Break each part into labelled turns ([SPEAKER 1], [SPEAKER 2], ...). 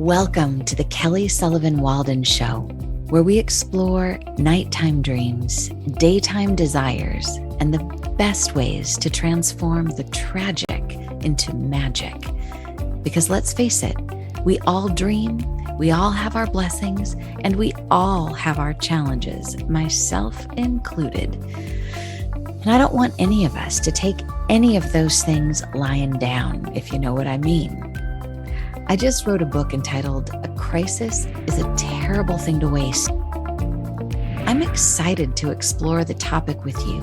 [SPEAKER 1] Welcome to the Kelly Sullivan Walden Show, where we explore nighttime dreams, daytime desires, and the best ways to transform the tragic into magic. Because let's face it, we all dream, we all have our blessings, and we all have our challenges, myself included. And I don't want any of us to take any of those things lying down, if you know what I mean. I just wrote a book entitled A Crisis is a Terrible Thing to Waste. I'm excited to explore the topic with you,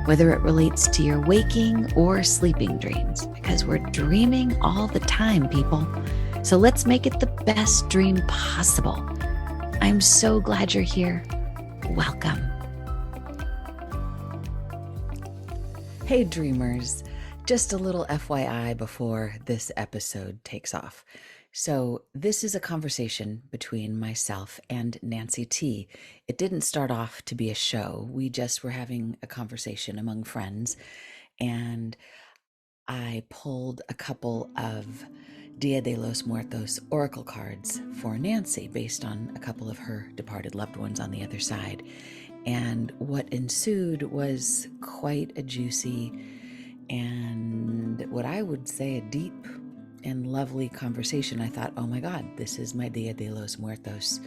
[SPEAKER 1] whether it relates to your waking or sleeping dreams, because we're dreaming all the time, people. So let's make it the best dream possible. I'm so glad you're here. Welcome. Hey, dreamers. Just a little FYI before this episode takes off. So this is a conversation between myself and Nancy T. It didn't start off to be a show. We just were having a conversation among friends, and I pulled a couple of Dia de los Muertos Oracle cards for Nancy based on a couple of her departed loved ones on the other side. And what ensued was quite a juicy and what I would say a deep and lovely conversation. I thought, oh my God, this is my Dia de los Muertos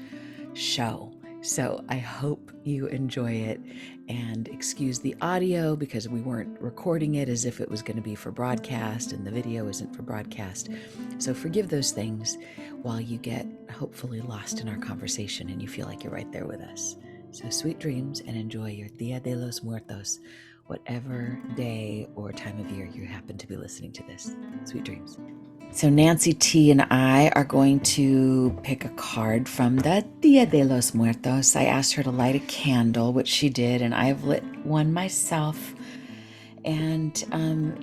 [SPEAKER 1] show. So I hope you enjoy it, and excuse the audio because we weren't recording it as if it was going to be for broadcast, and the video isn't for broadcast. So forgive those things while you get hopefully lost in our conversation and you feel like you're right there with us. So sweet dreams and enjoy your Dia de los Muertos, whatever day or time of year you happen to be listening to this. Sweet dreams. So Nancy T and I are going to pick a card from the Dia de los Muertos. I asked her to light a candle, which she did, and I've lit one myself. And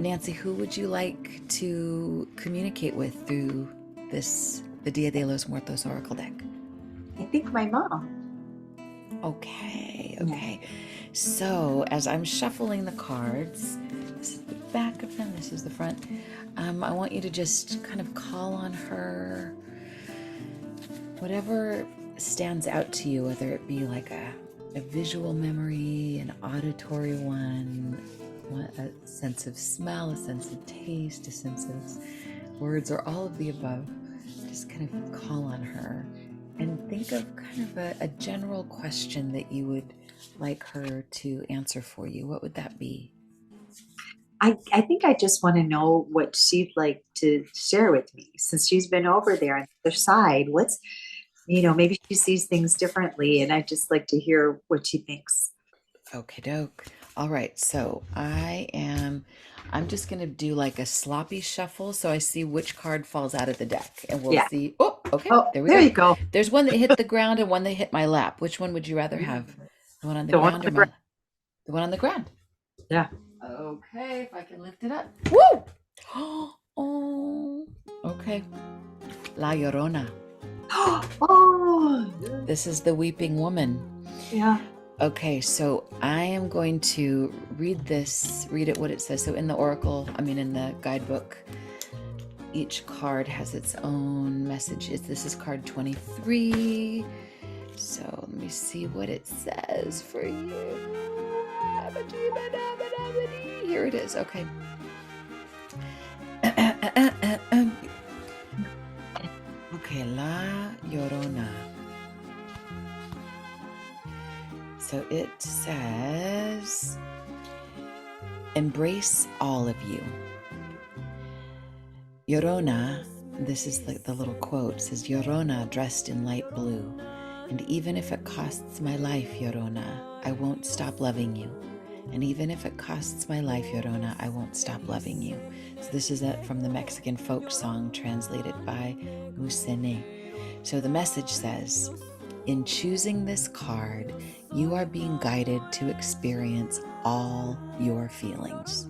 [SPEAKER 1] Nancy, who would you like to communicate with through the Dia de los Muertos Oracle deck?
[SPEAKER 2] I think my mom.
[SPEAKER 1] Okay. So as I'm shuffling the cards, this is the back of them, this is the front. I want you to just kind of call on her, whatever stands out to you, whether it be like a visual memory, an auditory one, a sense of smell, a sense of taste, a sense of words, or all of the above. Just kind of call on her and think of kind of a general question that you would like her to answer for you. What would that be?
[SPEAKER 2] I think I just want to know what she'd like to share with me, since she's been over there on the other side. What's, maybe she sees things differently, and I'd just like to hear what she thinks.
[SPEAKER 1] Okie doke. All right, so I'm just going to do like a sloppy shuffle so I see which card falls out of the deck, and we'll see. Oh, okay. There we go.
[SPEAKER 2] There you go.
[SPEAKER 1] There's one that hit the ground and one that hit my lap. Which one would you rather have? The one on the ground or the one on the ground?
[SPEAKER 2] Yeah.
[SPEAKER 1] Okay, if I can lift it up. Woo! Oh, okay. La Llorona.
[SPEAKER 2] Oh.
[SPEAKER 1] This is the weeping woman.
[SPEAKER 2] Yeah.
[SPEAKER 1] Okay, so I am going to read it what it says. So in the guidebook, each card has its own messages. This is card 23. So let me see what it says for you. Here it is. Okay. Okay, La Llorona. So it says, embrace all of you. Llorona, this is the little quote, says, Llorona dressed in light blue. And even if it costs my life, Llorona, I won't stop loving you. And even if it costs my life, Llorona, I won't stop loving you. So this is from the Mexican folk song translated by Musene. So the message says, in choosing this card, you are being guided to experience all your feelings.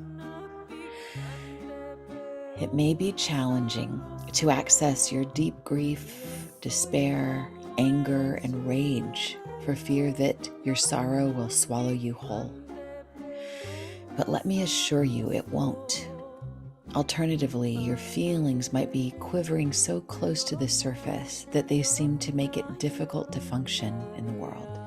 [SPEAKER 1] It may be challenging to access your deep grief, despair, anger, and rage for fear that your sorrow will swallow you whole. But let me assure you, it won't. Alternatively, your feelings might be quivering so close to the surface that they seem to make it difficult to function in the world.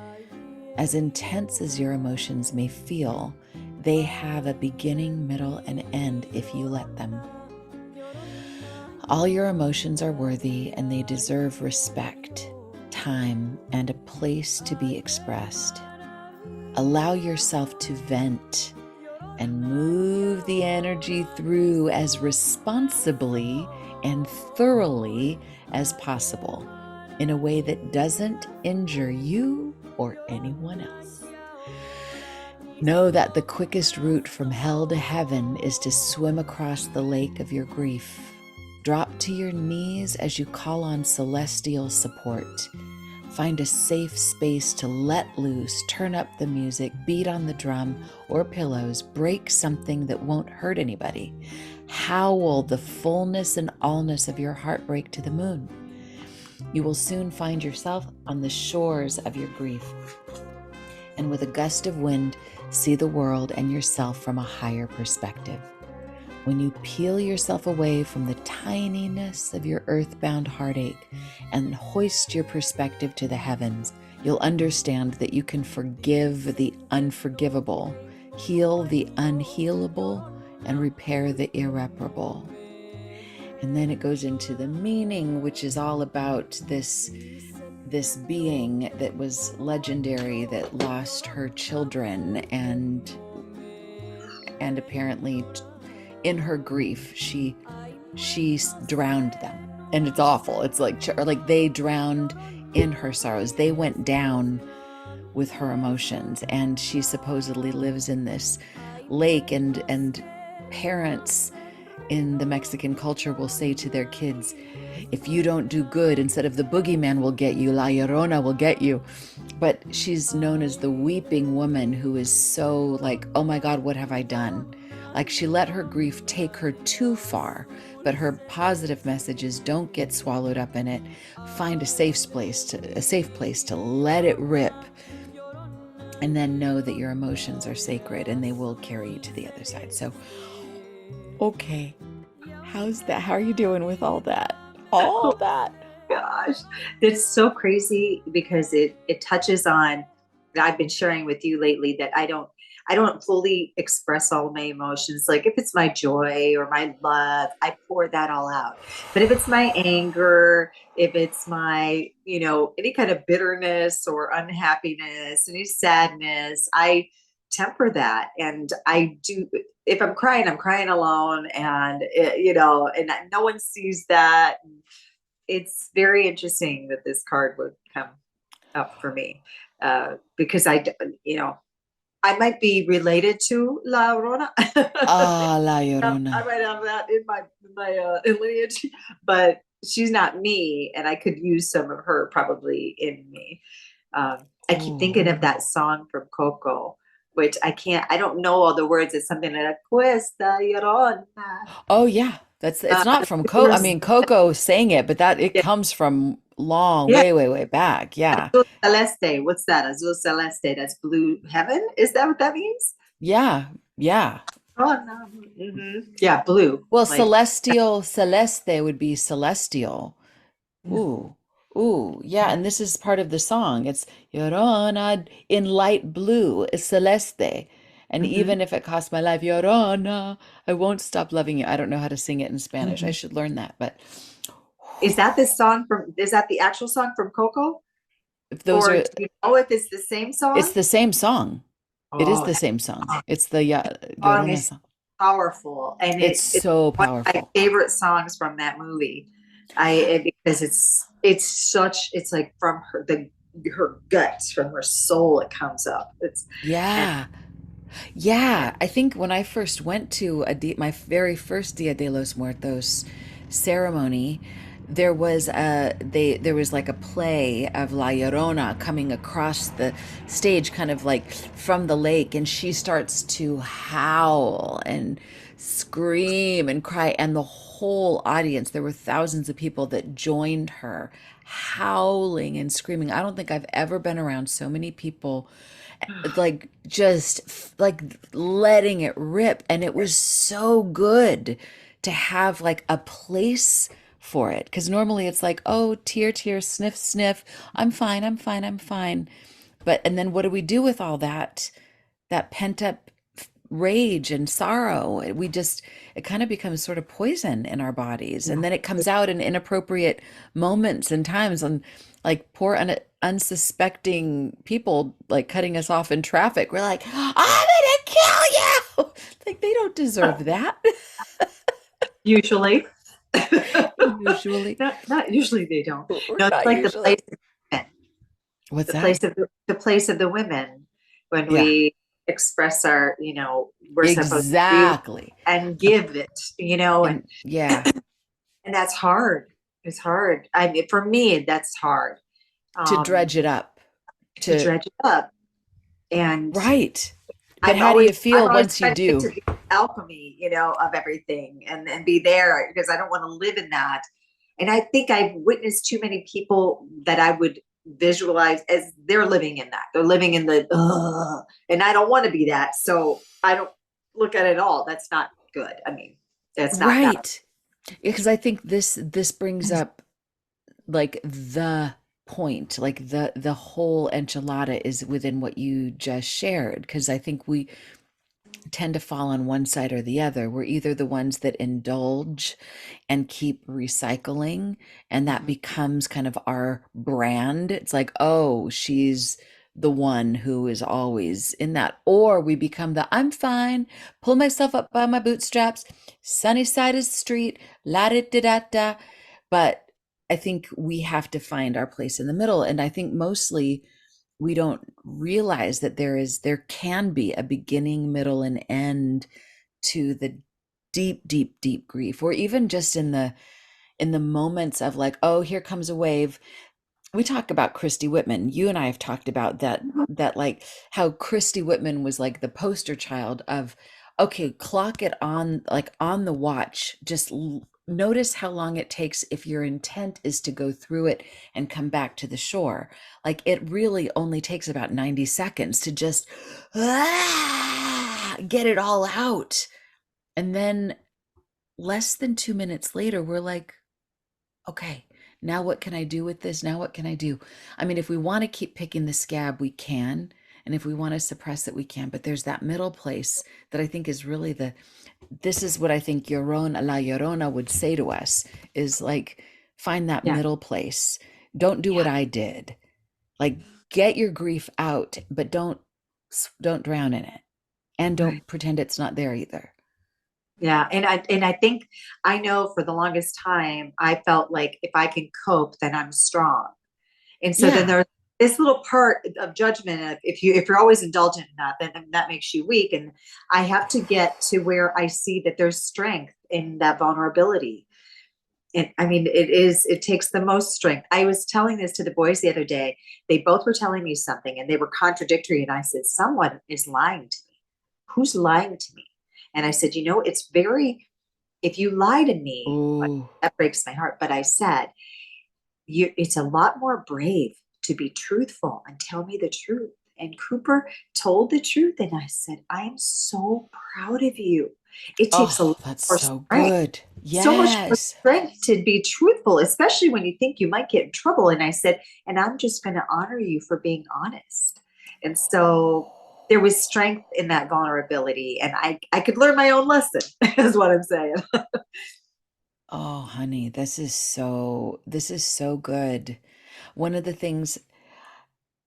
[SPEAKER 1] As intense as your emotions may feel, they have a beginning, middle, and end if you let them. All your emotions are worthy and they deserve respect, time, and a place to be expressed. Allow yourself to vent and move the energy through as responsibly and thoroughly as possible in a way that doesn't injure you or anyone else. Know that the quickest route from hell to heaven is to swim across the lake of your grief. Drop to your knees as you call on celestial support. Find a safe space to let loose, turn up the music, beat on the drum or pillows, break something that won't hurt anybody. Howl the fullness and allness of your heartbreak to the moon. You will soon find yourself on the shores of your grief. And with a gust of wind, see the world and yourself from a higher perspective. When you peel yourself away from the tininess of your earthbound heartache and hoist your perspective to the heavens, you'll understand that you can forgive the unforgivable, heal the unhealable, and repair the irreparable. And then it goes into the meaning, which is all about this being that was legendary that lost her children and apparently in her grief she drowned them, and it's awful. It's like they drowned in her sorrows. They went down with her emotions, and she supposedly lives in this lake, and parents in the Mexican culture will say to their kids, if you don't do good, instead of the boogeyman will get you, La Llorona will get you. But she's known as the weeping woman, who is so like, oh my God, what have I done? Like, she let her grief take her too far, but her positive message is don't get swallowed up in it. Find a safe place to let it rip, and then know that your emotions are sacred and they will carry you to the other side. So, okay, how's that? How are you doing with all that? All that.
[SPEAKER 2] Gosh, it's so crazy because it touches on, I've been sharing with you lately that I don't fully express all my emotions. Like if it's my joy or my love, I pour that all out. But if it's my anger, if it's my, any kind of bitterness or unhappiness, any sadness, I temper that. And I do, if I'm crying alone, and and no one sees that. It's very interesting that this card would come up for me, because I might be related to La Llorona.
[SPEAKER 1] Ah, La
[SPEAKER 2] I
[SPEAKER 1] Llorona.
[SPEAKER 2] might have that in my lineage, but she's not me, and I could use some of her probably in me. I keep
[SPEAKER 1] Oh.
[SPEAKER 2] thinking of that song from Coco, which I don't know all the words. It's something like Cuesta Llorona.
[SPEAKER 1] Oh yeah. It's not from Coco. I mean, Coco sang it, but it
[SPEAKER 2] Yeah,
[SPEAKER 1] comes from long,
[SPEAKER 2] yeah.
[SPEAKER 1] way, way, way back. Yeah.
[SPEAKER 2] Azul Celeste. What's that? Azul Celeste. That's blue heaven. Is that what that means?
[SPEAKER 1] Yeah. Yeah.
[SPEAKER 2] Oh no. Yeah, blue.
[SPEAKER 1] Well,
[SPEAKER 2] Like,
[SPEAKER 1] celestial, celeste would be celestial.
[SPEAKER 2] yeah.
[SPEAKER 1] Ooh. Ooh. Yeah. And this is part of the song. It's Llorona in light blue, is celeste. And
[SPEAKER 2] Mhm,
[SPEAKER 1] even if it costs my life, Llorona, I won't stop loving you. I don't know how to sing it in Spanish. I
[SPEAKER 2] mhm.
[SPEAKER 1] should learn that. But
[SPEAKER 2] Is that the actual song from Coco?
[SPEAKER 1] if those
[SPEAKER 2] Or
[SPEAKER 1] are,
[SPEAKER 2] do you know if it's the same
[SPEAKER 1] it's
[SPEAKER 2] song?
[SPEAKER 1] the same song. It is
[SPEAKER 2] Oh,
[SPEAKER 1] the
[SPEAKER 2] that
[SPEAKER 1] same song. It's the
[SPEAKER 2] song
[SPEAKER 1] Llorona
[SPEAKER 2] is
[SPEAKER 1] song.
[SPEAKER 2] powerful. And
[SPEAKER 1] It's
[SPEAKER 2] it's
[SPEAKER 1] so
[SPEAKER 2] one of my
[SPEAKER 1] powerful.
[SPEAKER 2] favorite songs from that movie. Because it's like from her guts, from her soul, it comes up. And
[SPEAKER 1] Yeah. Yeah. I think when I first went to my very first Dia de los Muertos ceremony, there was like a play of La Llorona coming across the stage, kind of like from the lake, and she starts to howl and scream and cry, and the whole audience, there were thousands of people that joined her, howling and screaming. I don't think I've ever been around so many people, like just like letting it rip, and it was so good to have like a place for it. Because normally it's like, oh, tear, tear, sniff, sniff. I'm fine, I'm fine, I'm fine. But, and then what do we do with all that pent up rage and sorrow? We just, it kind of becomes sort of poison in our bodies. And then it comes out in inappropriate moments and times on like poor unsuspecting people like cutting us off in traffic. We're like, I'm gonna kill you. Like they don't deserve that.
[SPEAKER 2] Usually.
[SPEAKER 1] Usually.
[SPEAKER 2] Not usually they don't.
[SPEAKER 1] Or
[SPEAKER 2] No, it's
[SPEAKER 1] not
[SPEAKER 2] like the
[SPEAKER 1] usually.
[SPEAKER 2] place of women,
[SPEAKER 1] What's that?
[SPEAKER 2] the place of the women when
[SPEAKER 1] Yeah,
[SPEAKER 2] we express our, we're supposed to do
[SPEAKER 1] exactly.
[SPEAKER 2] and
[SPEAKER 1] The,
[SPEAKER 2] give it, and
[SPEAKER 1] and yeah,
[SPEAKER 2] that's hard. It's hard. I mean, for me, that's hard.
[SPEAKER 1] to
[SPEAKER 2] Um,
[SPEAKER 1] dredge it up.
[SPEAKER 2] to
[SPEAKER 1] To
[SPEAKER 2] dredge it up. And
[SPEAKER 1] right. But
[SPEAKER 2] I've
[SPEAKER 1] how do
[SPEAKER 2] always
[SPEAKER 1] you
[SPEAKER 2] I've
[SPEAKER 1] feel
[SPEAKER 2] always
[SPEAKER 1] once you
[SPEAKER 2] tried to
[SPEAKER 1] do?
[SPEAKER 2] be alchemy, of everything and be there because I don't want to live in that. And I think I've witnessed too many people that I would visualize as they're living in that. They're living in the and I don't want to be that. So I don't look at it all. That's not good. I mean, it's not that.
[SPEAKER 1] Right. Because I think this brings up like the point, like the whole enchilada is within what you just shared. Because I think we tend to fall on one side or the other. We're either the ones that indulge and keep recycling, and that
[SPEAKER 2] Mhm.
[SPEAKER 1] becomes kind of our brand. It's like, oh, she's the one who is always in that. Or we become the I'm fine, pull myself up by my bootstraps, sunny side of the street, la da da da da. But I think we have to find our place in the middle. And I think mostly we don't realize that there can be a beginning, middle, and end to the deep, deep, deep grief, or even just in the moments of like, oh, here comes a wave. We talk about Christy Whitman. You and I have talked about that like how Christy Whitman was like the poster child of, okay, clock it on, like on the watch. Just notice how long it takes if your intent is to go through it and come back to the shore. Like it really only takes about 90 seconds to just get it all out. And then less than 2 minutes later, we're like, okay, now what can I do with this? Now what can I do? I mean, if we want to keep picking the scab, we can. And if we want to suppress it, we can. But there's that middle place that I think is really this is what I think Llorona, La Llorona would say to us is like, find that
[SPEAKER 2] Yeah.
[SPEAKER 1] middle place. Don't do what
[SPEAKER 2] Yeah.
[SPEAKER 1] I did. Like, get your grief out, but don't drown in it. And
[SPEAKER 2] Right.
[SPEAKER 1] don't pretend it's not there either.
[SPEAKER 2] Yeah. And I think I know for the longest time I felt like if I can cope, then I'm strong. And so then
[SPEAKER 1] Yeah.
[SPEAKER 2] there's this little part of judgment of if you're always indulgent in that, then that makes you weak. And I have to get to where I see that there's strength in that vulnerability. And I mean, it takes the most strength. I was telling this to the boys the other day. They both were telling me something and they were contradictory. And I said, someone is lying to me. Who's lying to me? And I said, it's very, if you lie to me,
[SPEAKER 1] Oh,
[SPEAKER 2] that breaks my heart. But I said, it's a lot more brave to be truthful and tell me the truth. And Cooper told the truth. And I said, I am so proud of you. It takes a
[SPEAKER 1] oh,
[SPEAKER 2] lot
[SPEAKER 1] that's
[SPEAKER 2] more
[SPEAKER 1] so
[SPEAKER 2] strength,
[SPEAKER 1] good.
[SPEAKER 2] so much more
[SPEAKER 1] Yes.
[SPEAKER 2] strength to be truthful, especially when you think you might get in trouble. And I said, and I'm just going to honor you for being honest. And so there was strength in that vulnerability. And I could learn my own lesson, is what I'm saying.
[SPEAKER 1] Oh, honey, this is so good. One of the things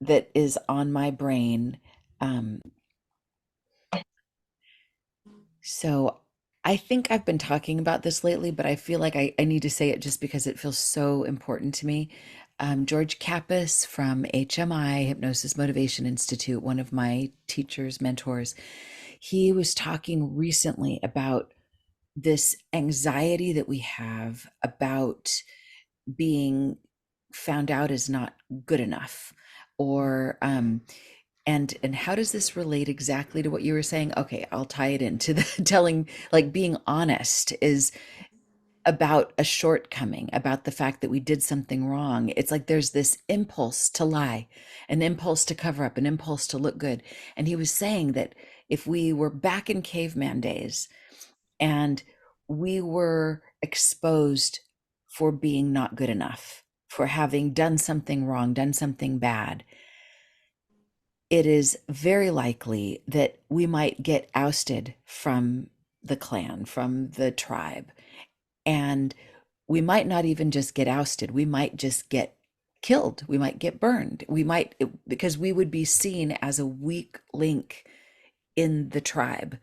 [SPEAKER 1] that is on my brain, um, so I think I've been talking about this lately, but I feel like I need to say it just because it feels so important to me. George Kappas from HMI, Hypnosis Motivation Institute, one of my teachers, mentors, he was talking recently about this anxiety that we have about being found out as not good enough, or and how does this relate exactly to what you were saying? Okay, I'll tie it into the telling, like being honest is about a shortcoming, about the fact that we did something wrong. It's like there's this impulse to lie, an impulse to cover up, an impulse to look good. And he was saying that if we were back in caveman days and we were exposed for being not good enough, for having done something wrong, done something bad, it is very likely that we might get ousted from the clan, from the tribe. And we might not even just get ousted, we might just get killed, we might get burned. We might, because we would be seen as a weak link in the tribe.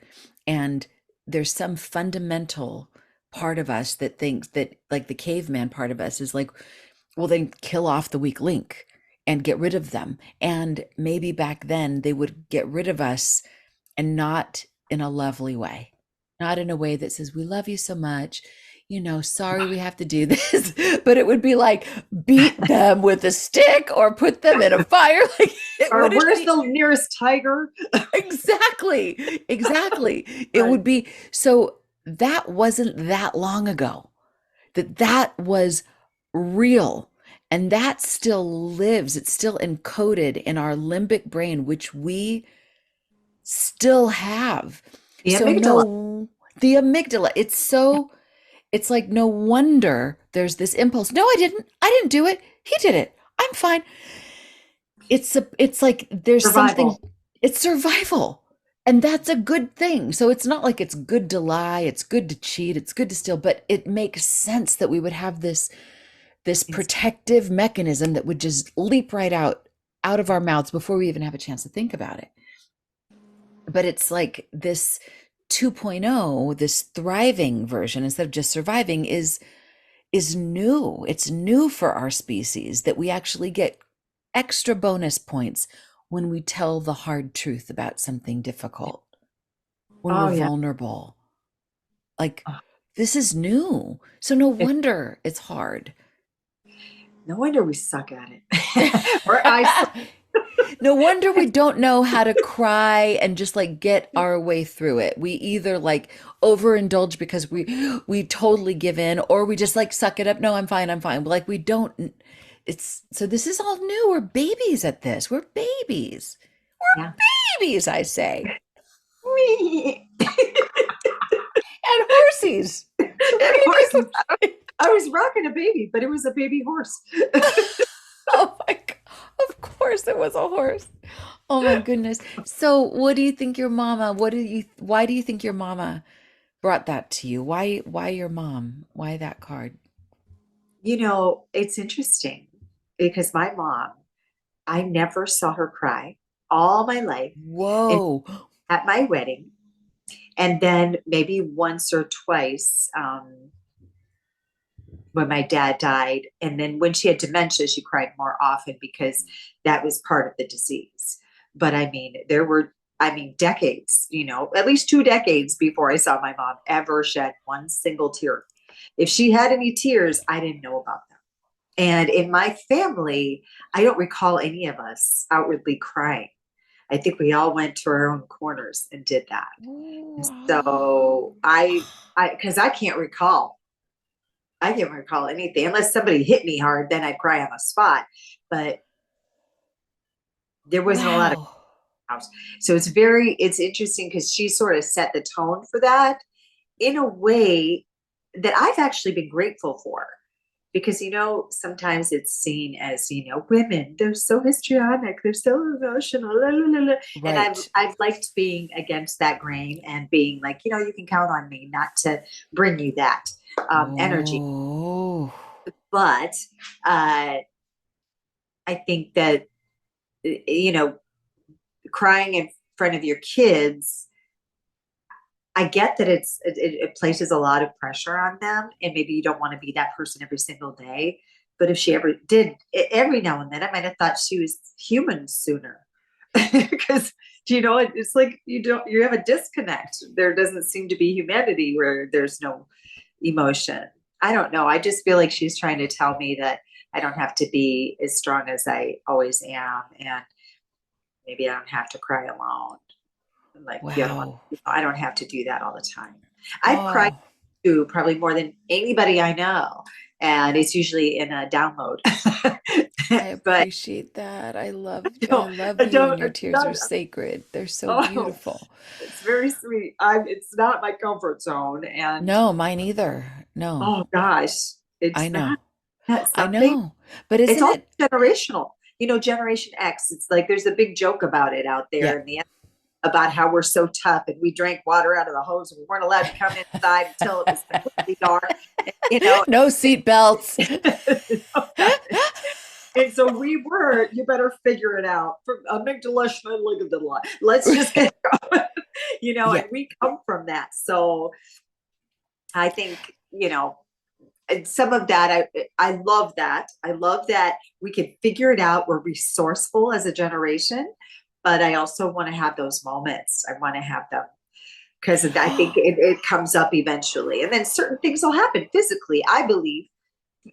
[SPEAKER 1] And there's some fundamental part of us that thinks that, like the caveman part of us, is like, well, then kill off the weak link and get rid of them. And maybe back then they would get rid of us, and not in a lovely way, not in a way that says, we love you so much, sorry we have to do this, but it would be like beat them with a stick or put them in a fire. Like, it
[SPEAKER 2] Or
[SPEAKER 1] wouldn't
[SPEAKER 2] where's
[SPEAKER 1] be.
[SPEAKER 2] the nearest tiger?
[SPEAKER 1] Exactly. It
[SPEAKER 2] Right.
[SPEAKER 1] would be. So that wasn't that long ago, that was real. And that still lives. It's still encoded in our limbic brain, which we still have.
[SPEAKER 2] The
[SPEAKER 1] So
[SPEAKER 2] amygdala.
[SPEAKER 1] no, the amygdala, it's like, no wonder there's this impulse. No, I didn't do it. He did it. I'm fine. It's like there's something,
[SPEAKER 2] Survival.
[SPEAKER 1] it's survival. And that's a good thing. So it's not like it's good to lie, it's good to cheat, it's good to steal, but it makes sense that we would have this protective mechanism that would just leap right out of our mouths before we even have a chance to think about it. But it's like this 2.0, this thriving version instead of just surviving, is new. It's new for our species, that we actually get extra bonus points when we tell the hard truth about something difficult, when we're
[SPEAKER 2] Oh yeah.
[SPEAKER 1] vulnerable. Like,
[SPEAKER 2] Oh,
[SPEAKER 1] this is new. So no
[SPEAKER 2] it,
[SPEAKER 1] wonder it's hard.
[SPEAKER 2] no wonder we suck at it. Or I suck.
[SPEAKER 1] No wonder we don't know how to cry and just like get our way through it. We either like overindulge because we totally give in, or we just like suck it up. No, I'm fine, I'm fine. But like, we don't. It's so this is all new. We're babies at this. We're babies.
[SPEAKER 2] Yeah.
[SPEAKER 1] Babies, I say.
[SPEAKER 2] Wee.
[SPEAKER 1] And horsies.
[SPEAKER 2] And horses.
[SPEAKER 1] Babies.
[SPEAKER 2] I was rocking a baby, but it was a baby horse.
[SPEAKER 1] Oh my God. Of course it was a horse. Oh my goodness. So what do you think your mama, why do you think your mama brought that to you? Why your mom? Why that card?
[SPEAKER 2] It's interesting because my mom, I never saw her cry all my life. And
[SPEAKER 1] Whoa.
[SPEAKER 2] at my wedding, and then maybe once or twice when my dad died. And then when she had dementia, she cried more often because that was part of the disease. But I mean, decades, at least 2 decades before I saw my mom ever shed one single tear. If she had any tears, I didn't know about them. And in my family, I don't recall any of us outwardly crying. I think we all went to our own corners and did that. And
[SPEAKER 1] Wow.
[SPEAKER 2] so because I can't recall anything unless somebody hit me hard, then I'd cry on the spot. But there wasn't a lot of
[SPEAKER 1] Wow.
[SPEAKER 2] house. So it's interesting because she sort of set the tone for that in a way that I've actually been grateful for. Because sometimes it's seen as women, they're so histrionic, they're so emotional, la, la, la, la. And
[SPEAKER 1] Right.
[SPEAKER 2] I've liked being against that grain and being like, you can count on me not to bring you that energy.
[SPEAKER 1] Oh.
[SPEAKER 2] But uh, I think that crying in front of your kids, I get that it places a lot of pressure on them, and maybe you don't want to be that person every single day. But if she ever did, every now and then, I might have thought she was human sooner, because it's like you have a disconnect. There doesn't seem to be humanity where there's no emotion. I don't know. I just feel like she's trying to tell me that I don't have to be as strong as I always am, and maybe I don't have to cry alone. Like the other one,
[SPEAKER 1] Wow.
[SPEAKER 2] I don't have to do that all the time. I've cried
[SPEAKER 1] Oh.
[SPEAKER 2] too, probably more than anybody I know. and it's usually in a download.
[SPEAKER 1] I
[SPEAKER 2] But
[SPEAKER 1] appreciate that. I
[SPEAKER 2] no,
[SPEAKER 1] love
[SPEAKER 2] I
[SPEAKER 1] you,
[SPEAKER 2] don't.
[SPEAKER 1] and your tears
[SPEAKER 2] Not,
[SPEAKER 1] are sacred. They're so
[SPEAKER 2] oh,
[SPEAKER 1] beautiful.
[SPEAKER 2] it's very sweet. I'm. It's not my comfort zone, and
[SPEAKER 1] No, mine either. No,
[SPEAKER 2] oh gosh,
[SPEAKER 1] I
[SPEAKER 2] it's
[SPEAKER 1] know.
[SPEAKER 2] not that
[SPEAKER 1] I
[SPEAKER 2] something.
[SPEAKER 1] know. But
[SPEAKER 2] It's
[SPEAKER 1] isn't
[SPEAKER 2] also
[SPEAKER 1] it?
[SPEAKER 2] generational. Generation X. It's like there's a big joke about it out
[SPEAKER 1] Yeah.
[SPEAKER 2] there in the about how we're so tough and we drank water out of the hose and we weren't allowed to come inside until it was completely dark. And,
[SPEAKER 1] No seat belts.
[SPEAKER 2] and so we were, you better figure it out. From amygdala, amygdala. Let's just get going.
[SPEAKER 1] Yeah.
[SPEAKER 2] And we come from that. So I think, and some of that, I love that. I love that we can figure it out. We're resourceful as a generation, but I also want to have those moments. I want to have them because I think it comes up eventually. And then certain things will happen physically. I believe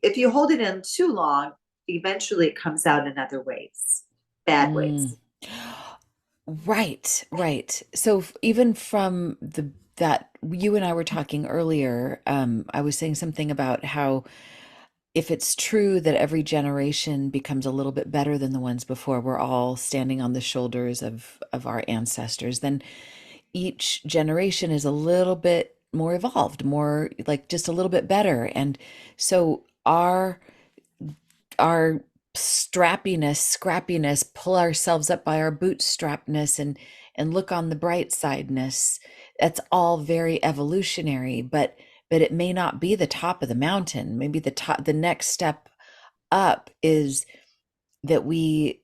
[SPEAKER 2] if you hold it in too long, eventually it comes out in other ways, bad
[SPEAKER 1] Mm.
[SPEAKER 2] ways.
[SPEAKER 1] Right, right. So even from the that you and I were talking earlier, I was saying something about how if it's true that every generation becomes a little bit better than the ones before, we're all standing on the shoulders of our ancestors, then each generation is a little bit more evolved, more like just a little bit better. And so our strappiness, scrappiness, pull ourselves up by our bootstrapness and look on the bright sideness. That's all very evolutionary, but it may not be the top of the mountain. Maybe the next step up is that we're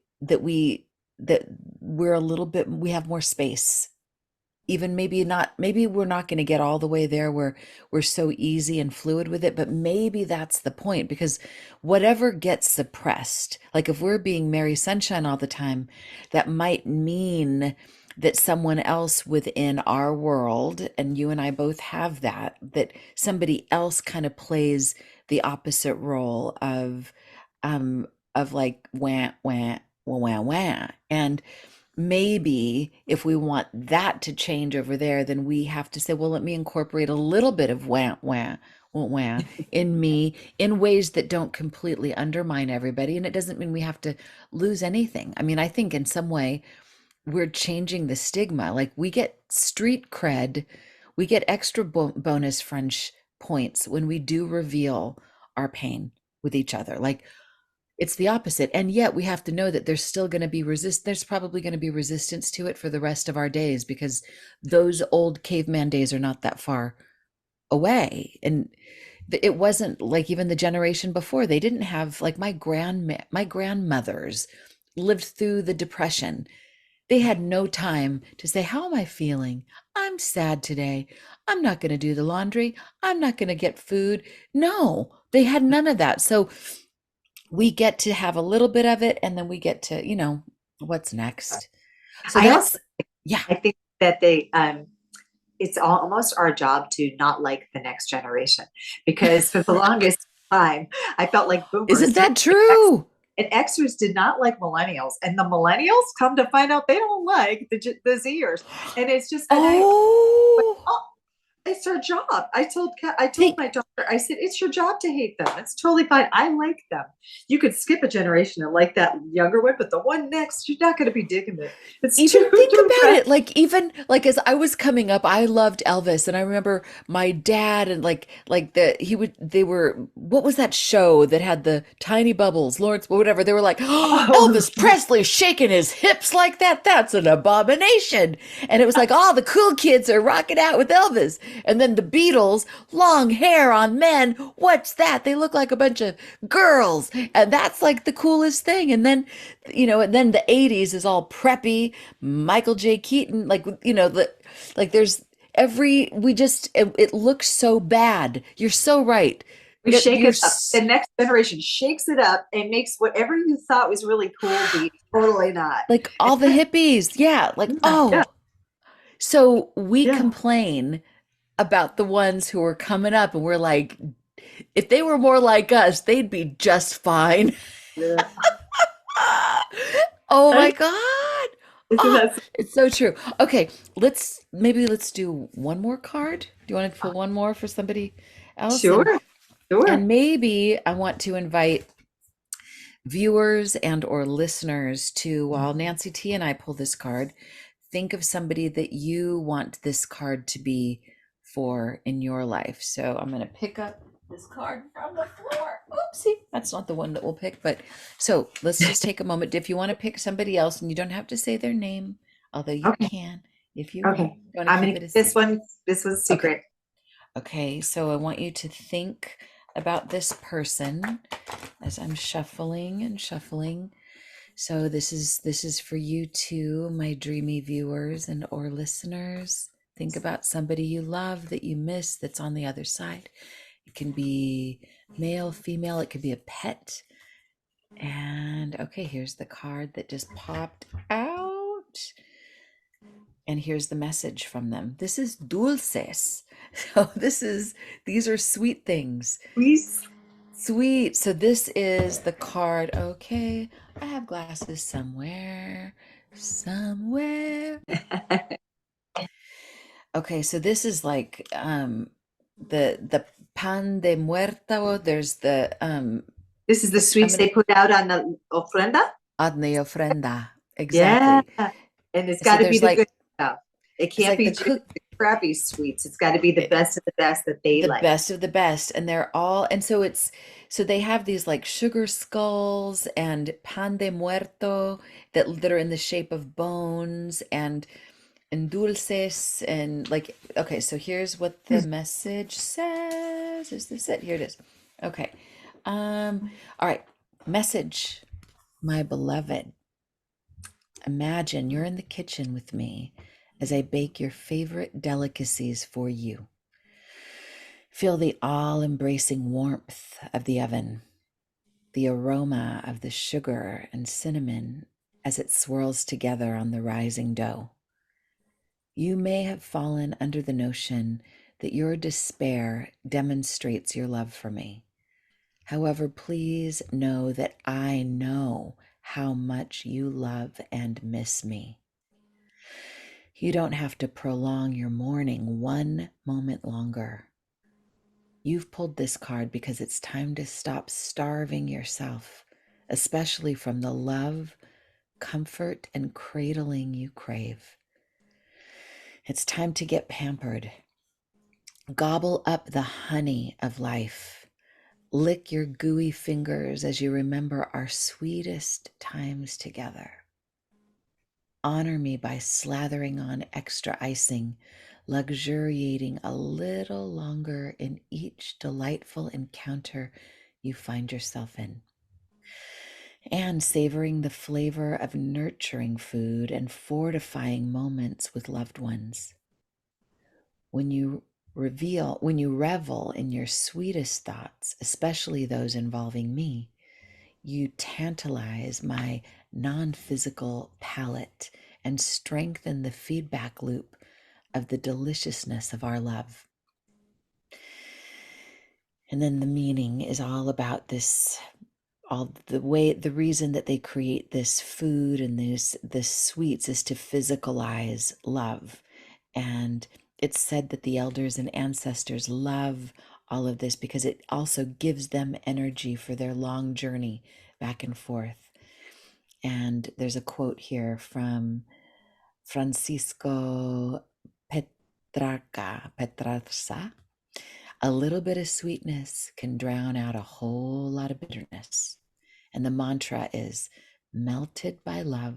[SPEAKER 1] a little bit we have more space, even maybe we're not going to get all the way there where we're so easy and fluid with it, but maybe that's the point, because whatever gets suppressed, like if we're being Mary Sunshine all the time, that might mean that someone else within our world, and you and I both have that somebody else kind of plays the opposite role um of like wah wah wah wah wah. And maybe if we want that to change over there, then we have to say, well, let me incorporate a little bit of wah, wah, wah, wah in me in ways that don't completely undermine everybody. And it doesn't mean we have to lose anything. I mean, I think in some way we're changing the stigma. Like we get street cred, we get extra bonus French points when we do reveal our pain with each other. Like it's the opposite. And yet we have to know that there's still going to be there's probably going to be resistance to it for the rest of our days, because those old caveman days are not that far away. And it wasn't like even the generation before, they didn't have like my grandmothers lived through the depression. They had no time to say, how am I feeling? I'm sad today. I'm not going to do the laundry. I'm not going to get food. No, they had none of that. So we get to have a little bit of it, and then we get to, what's next. So
[SPEAKER 2] I also,
[SPEAKER 1] that's, yeah.
[SPEAKER 2] I think that it's almost our job to not like the next generation, because for the longest time, I felt like
[SPEAKER 1] Isn't
[SPEAKER 2] boomers
[SPEAKER 1] that true?
[SPEAKER 2] and Xers did not like millennials, and the millennials come to find out they don't like the Zers, and it's just, and I,
[SPEAKER 1] Oh,
[SPEAKER 2] oh, it's our job. I told
[SPEAKER 1] they,
[SPEAKER 2] my daughter, I said, it's your job to hate them. It's totally fine. I like them. You could skip a generation and like that younger one, but the one next, you're not going to be digging it. It's
[SPEAKER 1] even
[SPEAKER 2] too
[SPEAKER 1] think about
[SPEAKER 2] bad.
[SPEAKER 1] it, like even like as I was coming up, I loved Elvis, and I remember my dad and like they were, what was that show that had the tiny bubbles, Lawrence, whatever, they were like, oh,
[SPEAKER 2] Oh,
[SPEAKER 1] Elvis Presley shaking his hips like that, that's an abomination. And it was like, oh, the cool kids are rocking out with Elvis. And then the Beatles, long hair on men, what's that, they look like a bunch of girls, and that's like the coolest thing. And then and then the 80s is all preppy, Michael J. Keaton, like, like there's it looks so bad. You're so right.
[SPEAKER 2] we
[SPEAKER 1] That
[SPEAKER 2] shake
[SPEAKER 1] you're
[SPEAKER 2] it up. The next generation shakes it up and makes whatever you thought was really cool be totally not.
[SPEAKER 1] like all the hippies. Yeah. Like,
[SPEAKER 2] Yeah, yeah,
[SPEAKER 1] oh, so we
[SPEAKER 2] yeah.
[SPEAKER 1] complain about the ones who are coming up, and we're like, if they were more like us, they'd be just fine.
[SPEAKER 2] Yeah.
[SPEAKER 1] Oh my
[SPEAKER 2] I,
[SPEAKER 1] God.
[SPEAKER 2] isn't
[SPEAKER 1] Oh,
[SPEAKER 2] that so-
[SPEAKER 1] it's so true. Okay, let's do one more card. Do you want to pull one more for somebody else? And
[SPEAKER 2] sure? Sure.
[SPEAKER 1] And maybe I want to invite viewers and or listeners to, while Nancy T and I pull this card, think of somebody that you want this card to be for in your life. So I'm going to pick up this card from the floor. Oopsie, that's not the one that we'll pick. But so let's just take a moment. If you want to pick somebody else, and you don't have to say their name, although you
[SPEAKER 2] Okay.
[SPEAKER 1] can if you want.
[SPEAKER 2] Okay.
[SPEAKER 1] You want to
[SPEAKER 2] I'm
[SPEAKER 1] keep
[SPEAKER 2] gonna
[SPEAKER 1] it a
[SPEAKER 2] keep this
[SPEAKER 1] secret?
[SPEAKER 2] one. This was
[SPEAKER 1] Okay.
[SPEAKER 2] secret.
[SPEAKER 1] Okay. So I want you to think about this person as I'm shuffling and shuffling. So this is for you too, my dreamy viewers and or listeners. Think about somebody you love that you miss that's on the other side. It can be male, female, it could be a pet. And okay, here's the card that just popped out. And here's the message from them. This is dulces. So these are sweet things.
[SPEAKER 2] Please.
[SPEAKER 1] Sweet. So this is the card. Okay. I have glasses somewhere. Somewhere. Okay, so this is like the pan de muerto. There's the
[SPEAKER 2] This is the
[SPEAKER 1] I'm
[SPEAKER 2] sweets
[SPEAKER 1] gonna
[SPEAKER 2] they put out on the ofrenda.
[SPEAKER 1] adne ofrenda.
[SPEAKER 2] Yeah.
[SPEAKER 1] Exactly.
[SPEAKER 2] And it's
[SPEAKER 1] So
[SPEAKER 2] got to be
[SPEAKER 1] there's
[SPEAKER 2] the good
[SPEAKER 1] like
[SPEAKER 2] stuff. It
[SPEAKER 1] it's
[SPEAKER 2] can't
[SPEAKER 1] like
[SPEAKER 2] be
[SPEAKER 1] the
[SPEAKER 2] just
[SPEAKER 1] cook
[SPEAKER 2] the crappy sweets. It's got to be the best of the best that they
[SPEAKER 1] the
[SPEAKER 2] like.
[SPEAKER 1] best of the best, and they're all, and so it's, so they have these like sugar skulls and pan de muerto that are in the shape of bones, and dulces, and like, okay, so here's what the message says. Is this it? Here it is. Okay. All right. Message, my beloved. Imagine you're in the kitchen with me as I bake your favorite delicacies for you. Feel the all embracing warmth of the oven, the aroma of the sugar and cinnamon as it swirls together on the rising dough. You may have fallen under the notion that your despair demonstrates your love for me. However, please know that I know how much you love and miss me. You don't have to prolong your mourning one moment longer. You've pulled this card because it's time to stop starving yourself, especially from the love, comfort, and cradling you crave. It's time to get pampered. Gobble up the honey of life. Lick your gooey fingers as you remember our sweetest times together. Honor me by slathering on extra icing, luxuriating a little longer in each delightful encounter you find yourself in, and savoring the flavor of nurturing food and fortifying moments with loved ones. When you when you revel in your sweetest thoughts, especially those involving me, you tantalize my non physical palate and strengthen the feedback loop of the deliciousness of our love. And then the meaning is all about this, all the way, the reason that they create this food and this sweets is to physicalize love. And it's said that the elders and ancestors love all of this because it also gives them energy for their long journey back and forth. And there's a quote here from Francisco Petrarca. A little bit of sweetness can drown out a whole lot of bitterness. And the mantra is, melted by love,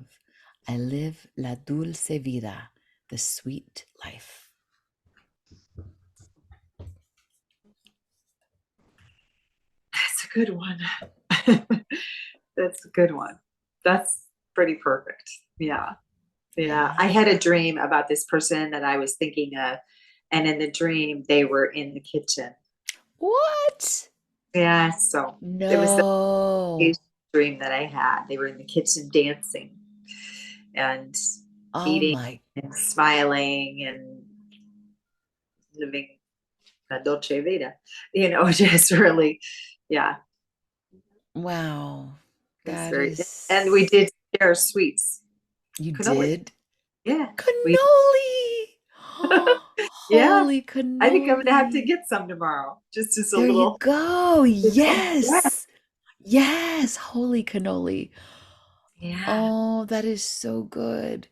[SPEAKER 1] I live la dulce vida, the sweet life.
[SPEAKER 2] That's a good one. That's a good one. That's pretty perfect. Yeah. Yeah. I
[SPEAKER 1] Yeah.
[SPEAKER 2] had a dream about this person that I was thinking of. And in the dream, they were in the kitchen.
[SPEAKER 1] What?
[SPEAKER 2] Yeah. So it was the
[SPEAKER 1] No.
[SPEAKER 2] dream that I had. They were in the kitchen dancing and
[SPEAKER 1] Oh
[SPEAKER 2] eating
[SPEAKER 1] my.
[SPEAKER 2] and smiling and living la dolce vita, just really, yeah,
[SPEAKER 1] Wow.
[SPEAKER 2] it's
[SPEAKER 1] That
[SPEAKER 2] very, and we
[SPEAKER 1] is.
[SPEAKER 2] did share sweets,
[SPEAKER 1] You
[SPEAKER 2] cannoli.
[SPEAKER 1] did?
[SPEAKER 2] Yeah, we
[SPEAKER 1] Cannoli.
[SPEAKER 2] Yeah.
[SPEAKER 1] Holy
[SPEAKER 2] I think I'm gonna have to
[SPEAKER 1] cannoli.
[SPEAKER 2] get some tomorrow. Just as a
[SPEAKER 1] There you
[SPEAKER 2] little,
[SPEAKER 1] go.
[SPEAKER 2] yeah.
[SPEAKER 1] Yes. Yes. Holy cannoli.
[SPEAKER 2] Yeah.
[SPEAKER 1] Oh, that is so good.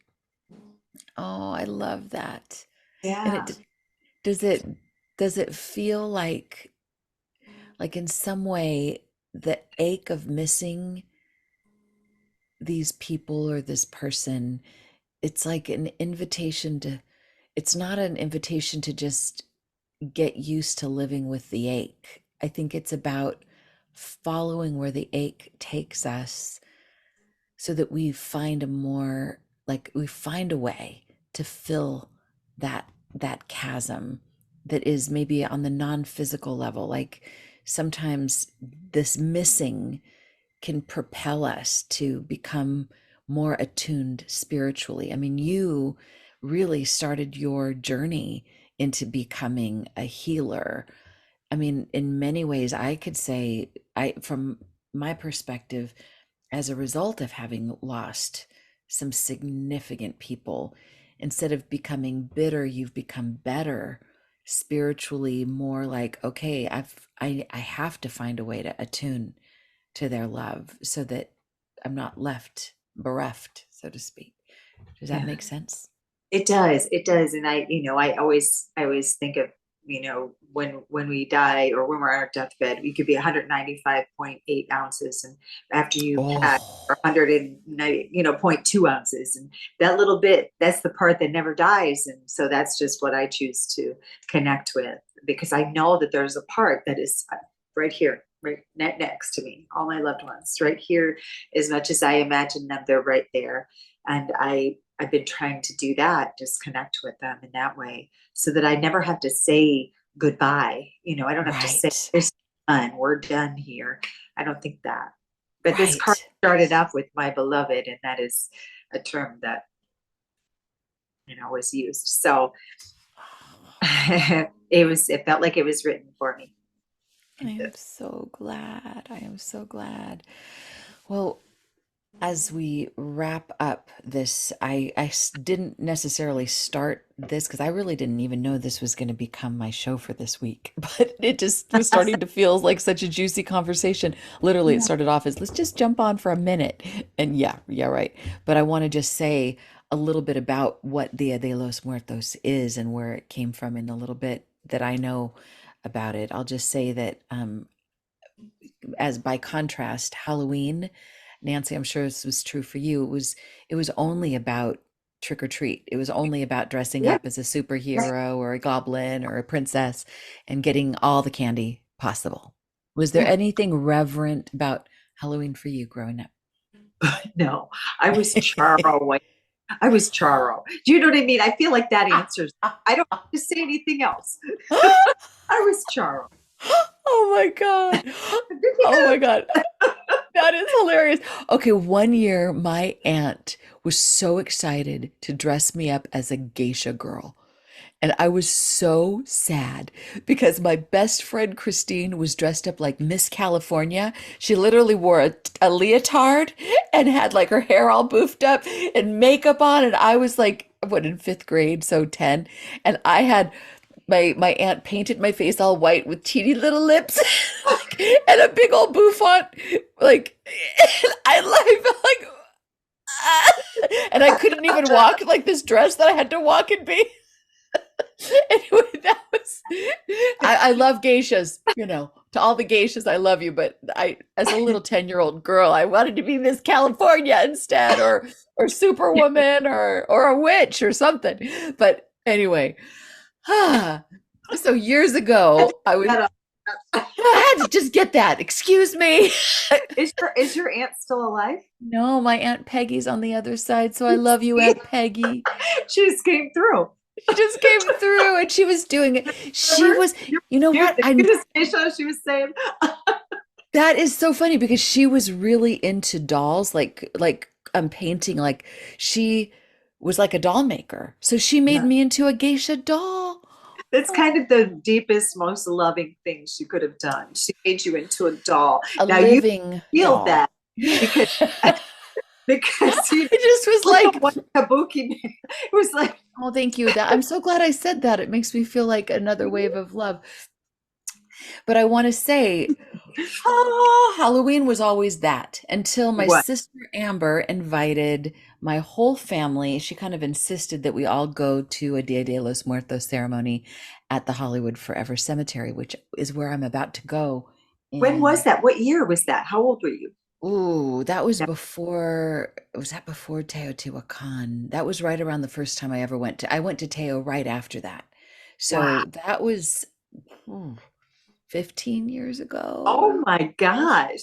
[SPEAKER 1] Oh, I love that. And
[SPEAKER 2] Yeah.
[SPEAKER 1] does it does it feel like in some way the ache of missing these people or this person, it's like an invitation to, it's not an invitation to just get used to living with the ache. I think it's about following where the ache takes us so that we find a more, like we find a way to fill that chasm that is maybe on the non-physical level. Like sometimes this missing can propel us to become more attuned spiritually. I mean, you really started your journey into becoming a healer. I mean, in many ways, I could say, from my perspective, as a result of having lost some significant people, instead of becoming bitter, you've become better spiritually, more like, okay, I have to find a way to attune to their love so that I'm not left bereft, so to speak. Does that
[SPEAKER 2] Yeah.
[SPEAKER 1] make sense?
[SPEAKER 2] It does. It does. And I always think of, when we die or when we're on our deathbed, we could be 195.8 ounces. And after you pass,
[SPEAKER 1] Oh,
[SPEAKER 2] 190, 0.2 ounces. And that little bit, that's the part that never dies. And so that's just what I choose to connect with, because I know that there's a part that is right here, right next to me, all my loved ones right here. As much as I imagine them, they're right there. And I've been trying to do that, just connect with them in that way, so that I never have to say goodbye. I don't have to say,
[SPEAKER 1] right,
[SPEAKER 2] "It's done, we're done here." I don't think that. But this card
[SPEAKER 1] right.
[SPEAKER 2] started off with "my beloved," and that is a term that was used. So it felt like it was written for me.
[SPEAKER 1] I am so glad. I am so glad. Well, as we wrap up this, didn't necessarily start this because I really didn't even know this was going to become my show for this week. But it just was starting to feel like such a juicy conversation. Literally, it
[SPEAKER 2] Yeah.
[SPEAKER 1] started off as let's just jump on for a minute. And yeah, yeah, right. But I want to just say a little bit about what Dia de los Muertos is and where it came from, and a little bit that I know about it. I'll just say that as by contrast, Halloween, Nancy, I'm sure this was true for you. It was only about trick or treat. It was only about dressing
[SPEAKER 2] Yeah.
[SPEAKER 1] up as a superhero or a goblin or a princess and getting all the candy possible. Was there
[SPEAKER 2] Yeah.
[SPEAKER 1] anything reverent about Halloween for you growing up?
[SPEAKER 2] No, I was Charo. I was Charo. Do you know what I mean? I feel like that answers. I don't have to say anything else. I was Charo.
[SPEAKER 1] Oh my God. Oh my God. That is hilarious. Okay, one year my aunt was so excited to dress me up as a geisha girl. And I was so sad because my best friend Christine was dressed up like Miss California. She literally wore a leotard and had like her hair all boofed up and makeup on. And I was like, what, in fifth grade, so 10. And I had my aunt painted my face all white with teeny little lips like, and a big old bouffant. Like, and I felt like, and I couldn't even walk like this dress that I had to walk and be. Anyway, that was. I love geishas. To all the geishas, I love you. But as a little 10-year-old girl, I wanted to be Miss California instead, or Superwoman, or a witch or something. But anyway, so years ago, I had to just get that. Excuse me.
[SPEAKER 2] Is your aunt still alive?
[SPEAKER 1] No, my Aunt Peggy's on the other side, so I love you, Aunt Peggy.
[SPEAKER 2] She just came through.
[SPEAKER 1] She just came through and she was doing it. She
[SPEAKER 2] Remember?
[SPEAKER 1] was, you know what?
[SPEAKER 2] The cutest geisha, she was saying.
[SPEAKER 1] That is so funny because she was really into dolls, like painting. Like she was like a doll maker. So she made
[SPEAKER 2] Yeah.
[SPEAKER 1] me into a geisha doll.
[SPEAKER 2] That's kind
[SPEAKER 1] Oh,
[SPEAKER 2] of the deepest, most loving thing she could have done. She made you into a doll.
[SPEAKER 1] a
[SPEAKER 2] Now you
[SPEAKER 1] living
[SPEAKER 2] feel
[SPEAKER 1] doll.
[SPEAKER 2] that because because
[SPEAKER 1] I just was
[SPEAKER 2] look at
[SPEAKER 1] like,
[SPEAKER 2] what Kabuki made. It was like,
[SPEAKER 1] oh, thank you. That I'm so glad I said that. It makes me feel like another wave of love. But I want to say, oh, Halloween was always that until my
[SPEAKER 2] what?
[SPEAKER 1] sister Amber invited my whole family. She kind of insisted that we all go to a Dia de los Muertos ceremony at the Hollywood Forever Cemetery, which is where I'm about to go
[SPEAKER 2] When was
[SPEAKER 1] in.
[SPEAKER 2] that? What year was that? How old were you?
[SPEAKER 1] Ooh, that was
[SPEAKER 2] Yeah.
[SPEAKER 1] before, was that before Teotihuacan? That was right around the first time I ever went to, I went to Teo right after that.
[SPEAKER 2] Wow.
[SPEAKER 1] So that was ooh, 15 years
[SPEAKER 2] Oh
[SPEAKER 1] ago.
[SPEAKER 2] my gosh.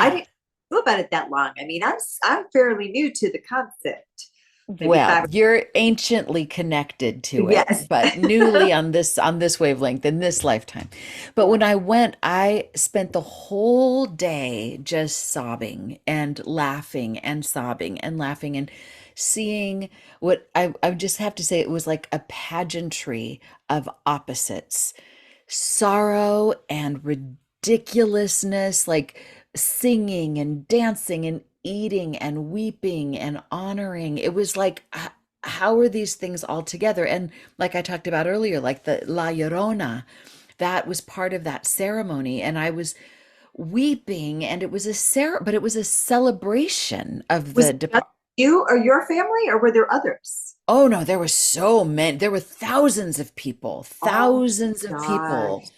[SPEAKER 2] I
[SPEAKER 1] Yeah.
[SPEAKER 2] didn't know about it that long. I mean, I'm fairly new to the concept. Maybe
[SPEAKER 1] Well,
[SPEAKER 2] five.
[SPEAKER 1] you're anciently connected to it,
[SPEAKER 2] Yes.
[SPEAKER 1] but newly on this wavelength in this lifetime. But
[SPEAKER 2] Yeah.
[SPEAKER 1] when I went, I spent the whole day just sobbing and laughing and sobbing and laughing and seeing what I just have to say it was like a pageantry of opposites, sorrow and ridiculousness, like singing and dancing and eating and weeping and honoring. It was like, how are these things all together? And like I talked about earlier, like the La Llorona, that was part of that ceremony. And I was weeping, and it was but it was a celebration of
[SPEAKER 2] Was
[SPEAKER 1] the
[SPEAKER 2] it just you or your family, or were there others?
[SPEAKER 1] Oh no, there were so many. There were thousands of people,
[SPEAKER 2] Oh
[SPEAKER 1] thousands of people.
[SPEAKER 2] gosh.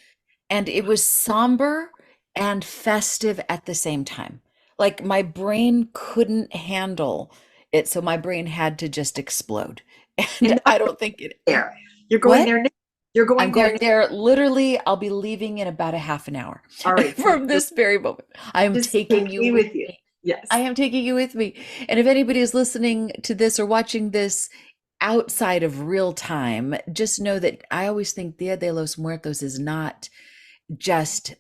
[SPEAKER 1] And it was somber and festive at the same time. Like my brain couldn't handle it, so my brain had to just explode.
[SPEAKER 2] And
[SPEAKER 1] And
[SPEAKER 2] now
[SPEAKER 1] I
[SPEAKER 2] you're
[SPEAKER 1] don't think it.
[SPEAKER 2] there. You're going
[SPEAKER 1] What?
[SPEAKER 2] there now. You're
[SPEAKER 1] I'm
[SPEAKER 2] going there
[SPEAKER 1] going
[SPEAKER 2] now.
[SPEAKER 1] there literally, I'll be leaving in about a half an hour
[SPEAKER 2] All right. So
[SPEAKER 1] from this very moment. I am
[SPEAKER 2] just
[SPEAKER 1] taking
[SPEAKER 2] take
[SPEAKER 1] you
[SPEAKER 2] me
[SPEAKER 1] with
[SPEAKER 2] with you.
[SPEAKER 1] me. I
[SPEAKER 2] Yes.
[SPEAKER 1] am taking you with me. And if anybody is listening to this or watching this outside of real time, just know that I always think Dia de los Muertos is not just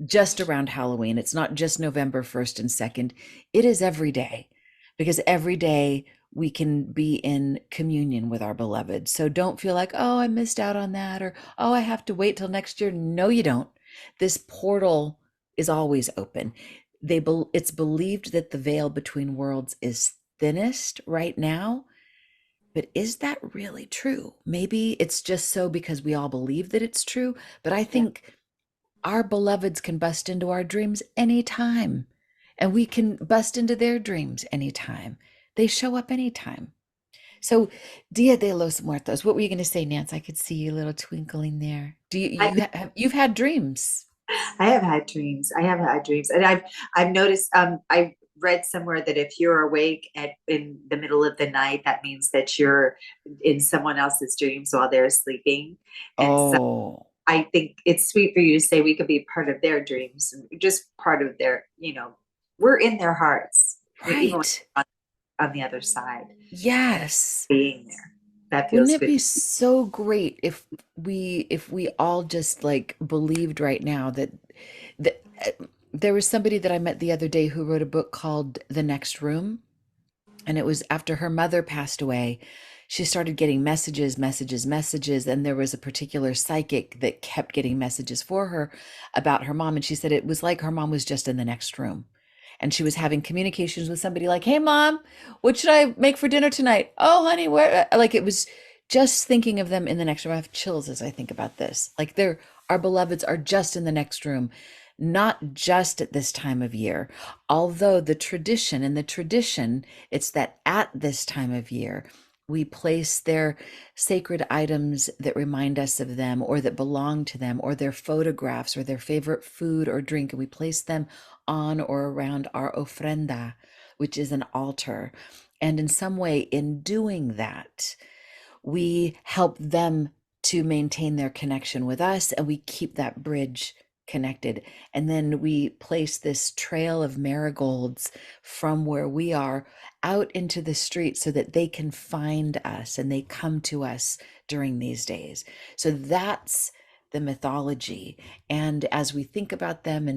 [SPEAKER 1] just around Halloween. It's not just November 1st and 2nd. It is every day because every day we can be in communion with our beloved. So don't feel like, oh, I missed out on that, or oh, I have to wait till next year. No, you don't. This portal is always open. It's believed that the veil between worlds is thinnest right now. But is that really true? Maybe it's just so because we all believe that it's true. But I
[SPEAKER 2] Yeah.
[SPEAKER 1] think our beloveds can bust into our dreams anytime, and we can bust into their dreams anytime. They show up anytime. So, Dia de los Muertos. What were you going to say, Nance? I could see you a little twinkling there. Do
[SPEAKER 2] I,
[SPEAKER 1] you've had dreams?
[SPEAKER 2] I have had dreams. I have had dreams, and I've noticed. I read somewhere that if you're awake in the middle of the night, that means that you're in someone else's dreams while they're sleeping. And so
[SPEAKER 1] Oh,
[SPEAKER 2] I think it's sweet for you to say we could be part of their dreams, just part of their. We're in their hearts, even when
[SPEAKER 1] right.
[SPEAKER 2] we're on the other side,
[SPEAKER 1] Yes.
[SPEAKER 2] being there. That
[SPEAKER 1] Wouldn't
[SPEAKER 2] feels
[SPEAKER 1] it
[SPEAKER 2] good.
[SPEAKER 1] be so great if we all just like believed right now that there was somebody that I met the other day who wrote a book called The Next Room, and it was after her mother passed away. She started getting messages, and there was a particular psychic that kept getting messages for her about her mom, and she said it was like her mom was just in the next room. And she was having communications with somebody like, "Hey mom, what should I make for dinner tonight? Oh honey, where?" Like it was just thinking of them in the next room. I have chills as I think about this. Like they're our beloveds are just in the next room, not just at this time of year. Although the tradition, it's that at this time of year, we place their sacred items that remind us of them or that belong to them, or their photographs or their favorite food or drink, and we place them on or around our ofrenda, which is an altar. And in some way, in doing that, we help them to maintain their connection with us, and we keep that bridge connected. And then we place this trail of marigolds from where we are out into the street so that they can find us and they come to us during these days. So that's the mythology. And as we think about them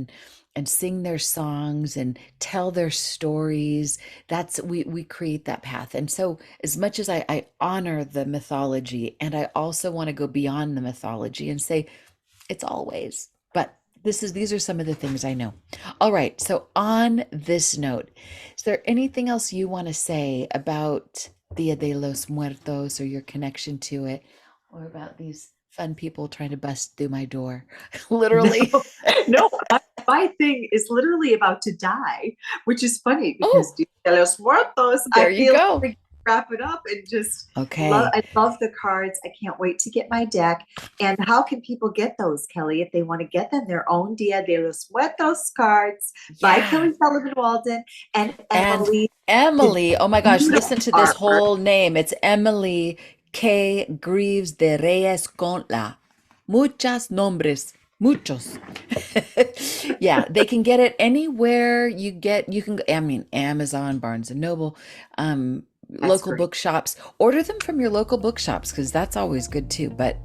[SPEAKER 1] and sing their songs and tell their stories, that's we create that path. And so as much as I honor the mythology, and I also want to go beyond the mythology and say it's always, but These are some of the things I know. All right. So on this note, is there anything else you want to say about Dia de los Muertos or your connection to it, or about these fun people trying to bust through my door? Literally.
[SPEAKER 2] No, no, my thing is literally about to die, which is funny because
[SPEAKER 1] Oh,
[SPEAKER 2] Dia de los Muertos,
[SPEAKER 1] there
[SPEAKER 2] I
[SPEAKER 1] you
[SPEAKER 2] feel
[SPEAKER 1] go.
[SPEAKER 2] like wrap it up and just
[SPEAKER 1] Okay.
[SPEAKER 2] I love the cards. I can't wait to get my deck. And how can people get those, Kelly, if they want to get them their own Dia de los Muertos cards by
[SPEAKER 1] Yeah.
[SPEAKER 2] Kelly Sullivan Walden and
[SPEAKER 1] And
[SPEAKER 2] Emily did
[SPEAKER 1] Emily, oh my gosh,
[SPEAKER 2] beautiful
[SPEAKER 1] listen to this
[SPEAKER 2] artwork.
[SPEAKER 1] whole name. It's Emily K. Greaves de Reyes Conla. Muchas nombres. Muchos. Yeah, they can get it anywhere you can, I mean, Amazon, Barnes and Noble,
[SPEAKER 2] That's
[SPEAKER 1] local
[SPEAKER 2] great.
[SPEAKER 1] bookshops. Order them from your local bookshops because that's always good too. But,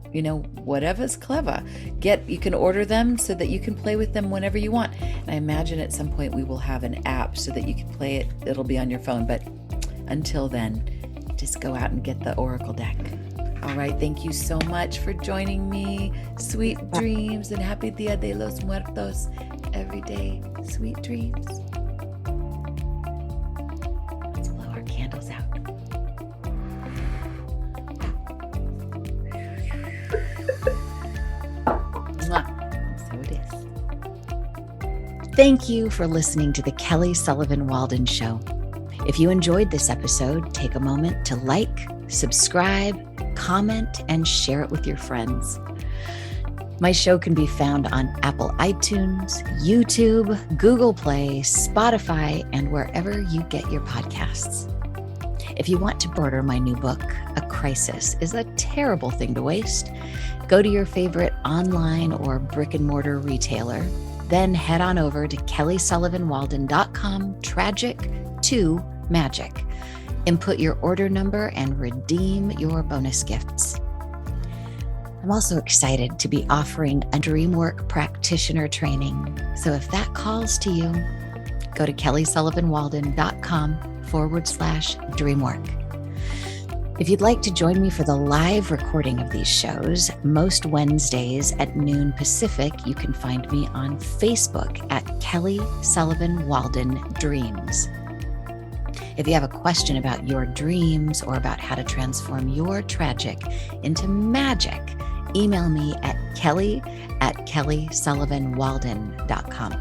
[SPEAKER 1] whatever's clever, you can order them so that you can play with them whenever you want. And I imagine at some point we will have an app so that you can play it. It'll be on your phone. But until then, just go out and get the Oracle deck. All right. Thank you so much for joining me. Sweet dreams and happy Dia de los Muertos every day. Sweet dreams. Let's blow our candles out. Mwah. So it is. Thank you for listening to the Kelly Sullivan Walden Show. If you enjoyed this episode, take a moment to like, subscribe, comment, and share it with your friends. My show can be found on Apple iTunes, YouTube, Google Play, Spotify, and wherever you get your podcasts. If you want to order my new book, A Crisis is a Terrible Thing to Waste, go to your favorite online or brick and mortar retailer, then head on over to kellysullivanwalden.com tragic2magic. Input your order number and redeem your bonus gifts. I'm also excited to be offering a DreamWork practitioner training. So if that calls to you, go to kellysullivanwalden.com/DreamWork. If you'd like to join me for the live recording of these shows, most Wednesdays at noon Pacific, you can find me on Facebook at Kelly Sullivan Walden Dreams. If you have a question about your dreams or about how to transform your tragic into magic, email me at kelly@kellysullivanwalden.com.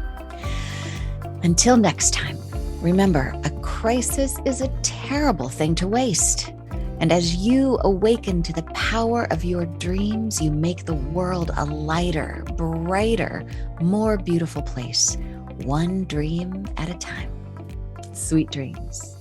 [SPEAKER 1] Until next time, remember, a crisis is a terrible thing to waste. And as you awaken to the power of your dreams, you make the world a lighter, brighter, more beautiful place, one dream at a time. Sweet dreams.